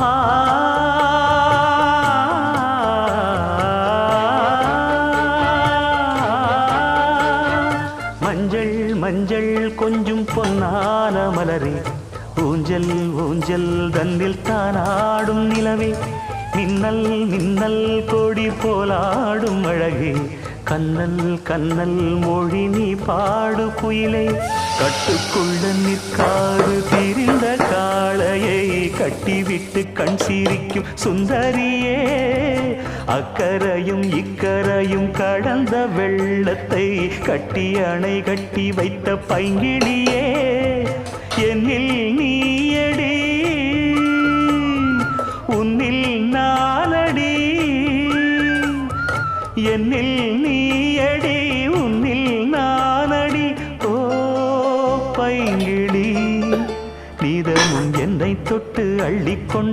ஆ மஞ்சள் மஞ்சள் கொஞ்சம் பொன்னான மலரே, ஊஞ்சல் ஊஞ்சல் தன்னில் தானாடும் நிலவே, மின்னல் மின்னல் கொடி போலாடும் அழகே, கண்ணல் கண்ணல் மொழி நீ பாடு குயிலை, கட்டுக்குள்ள நிற்காது திரிந்த காளையை கட்டிவிட்டு கண் சிரிக்கும் சுந்தரியே, அக்கரையும் இக்கரையும் கடந்த வெள்ளத்தை கட்டி அணை கட்டி வைத்த பைங்கிளியே, என்னில் நீயடி உன்னில் நானடி, என்னில் நீயடி உன்னில் நானடி. ஓ பைங்கிளி, நீதமும் என்னை தொட்டு அள்ளிக்கொண்டு